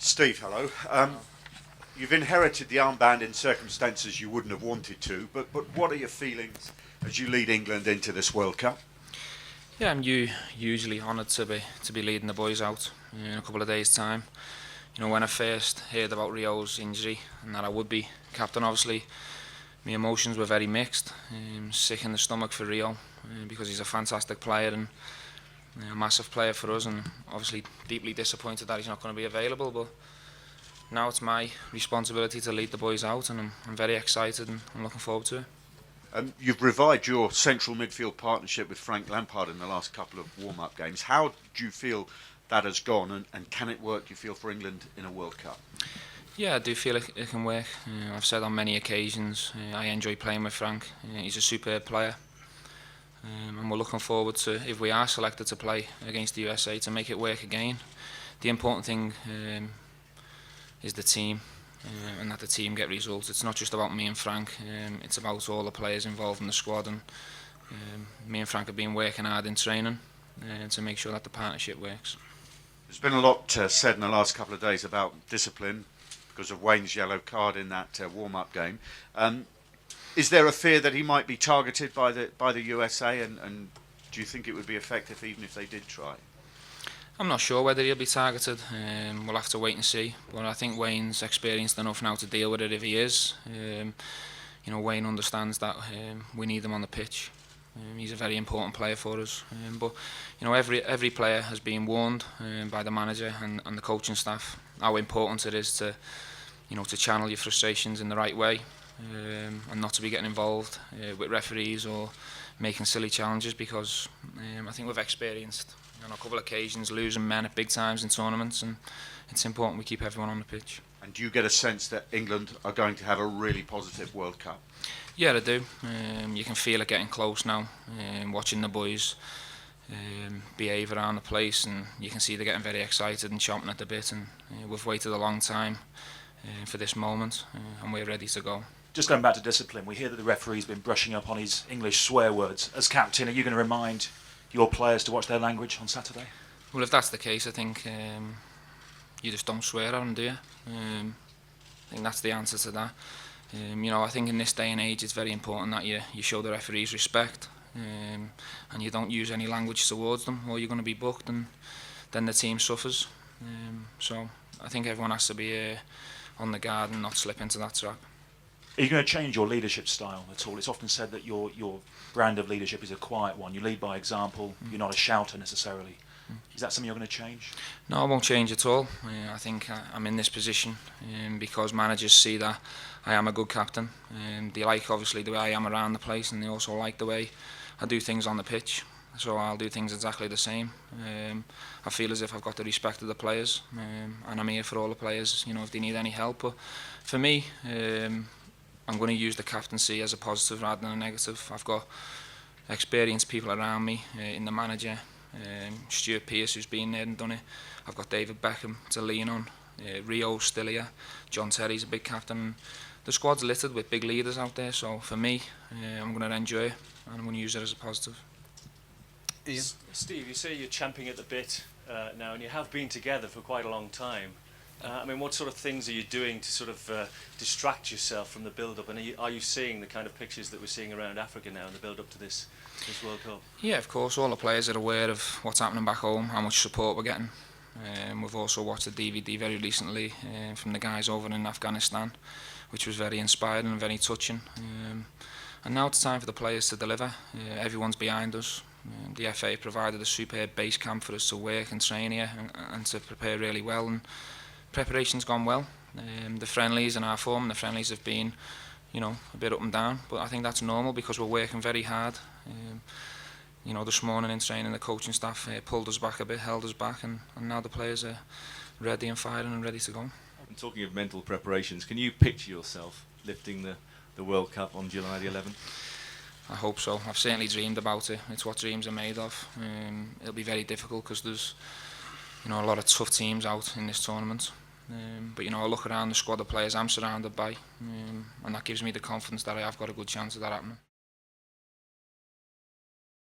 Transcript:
Steve, hello. You've inherited the armband in circumstances you wouldn't have wanted to, but what are your feelings as you lead England into this World Cup? Yeah, I'm usually honoured to be leading the boys out in a couple of days' time. You know, when I first heard about Rio's injury and that I would be captain, obviously, my emotions were very mixed. Sick in the stomach for Rio because he's a fantastic player and a massive player for us, and obviously deeply disappointed that he's not going to be available. But now it's my responsibility to lead the boys out, and I'm very excited and I'm looking forward to it. You've revived your central midfield partnership with Frank Lampard in the last couple of warm-up games. How do you feel that has gone, and can it work, do you feel, for England in a World Cup? Yeah, I do feel it can work. I've said on many occasions I enjoy playing with Frank. He's a superb player. And we're looking forward to, if we are selected to play against the USA, to make it work again. The important thing is the team, and that the team get results. It's not just about me and Frank, it's about all the players involved in the squad, and me and Frank have been working hard in training to make sure that the partnership works. There's been a lot said in the last couple of days about discipline because of Wayne's yellow card in that warm-up game. Is there a fear that he might be targeted by the USA, and do you think it would be effective even if they did try? I'm not sure whether he'll be targeted. We'll have to wait and see. But I think Wayne's experienced enough now to deal with it if he is. You know, Wayne understands that we need him on the pitch. He's a very important player for us. But you know, every player has been warned by the manager and the coaching staff how important it is to, you know, to channel your frustrations in the right way. And not to be getting involved with referees or making silly challenges, because I think we've experienced on a couple of occasions losing men at big times in tournaments, and it's important we keep everyone on the pitch. And do you get a sense that England are going to have a really positive World Cup? Yeah, I do. You can feel it getting close now, watching the boys behave around the place, and you can see they're getting very excited and chomping at the bit, and we've waited a long time for this moment, and we're ready to go. Just going back to discipline, we hear that the referee's been brushing up on his English swear words. As captain, are you going to remind your players to watch their language on Saturday? Well, if that's the case, I think you just don't swear at them, do you? I think that's the answer to that. You know, I think in this day and age it's very important that you show the referees respect, and you don't use any language towards them, or you're going to be booked, and then the team suffers. So I think everyone has to be on the guard and not slip into that trap. Are you going to change your leadership style at all? It's often said that your brand of leadership is a quiet one. You lead by example. You're not a shouter necessarily. Is that something you're going to change? No, I won't change at all. I think I'm in this position because managers see that I am a good captain. They like, obviously, the way I am around the place, and they also like the way I do things on the pitch. So I'll do things exactly the same. I feel as if I've got the respect of the players, and I'm here for all the players, you know, if they need any help. But for me, I'm going to use the captaincy as a positive rather than a negative. I've got experienced people around me in the manager, Stuart Pearce, who's been there and done it. I've got David Beckham to lean on. Rio's still here. John Terry's a big captain. The squad's littered with big leaders out there. So for me, I'm going to enjoy it, and I'm going to use it as a positive. Ian? Steve, you say you're champing at the bit now, and you have been together for quite a long time. I mean, what sort of things are you doing to sort of distract yourself from the build-up? And are you seeing the kind of pictures that we're seeing around Africa now in the build-up to this World Cup? Yeah, of course. All the players are aware of what's happening back home, how much support we're getting. We've also watched a DVD very recently from the guys over in Afghanistan, which was very inspiring and very touching. And now it's time for the players to deliver. Everyone's behind us. The FA provided a superb base camp for us to work and train here and to prepare really well. And preparation's gone well. The friendlies in our form, the friendlies have been, you know, a bit up and down, but I think that's normal because we're working very hard. You know, this morning in training, the coaching staff pulled us back a bit, held us back, and now the players are ready and firing and ready to go. And talking of mental preparations, can you picture yourself lifting the World Cup on July the 11th? I hope so. I've certainly dreamed about it. It's what dreams are made of. It'll be very difficult because there's, you know, a lot of tough teams out in this tournament. But you know, I look around the squad of players I'm surrounded by, and that gives me the confidence that I have got a good chance of that happening.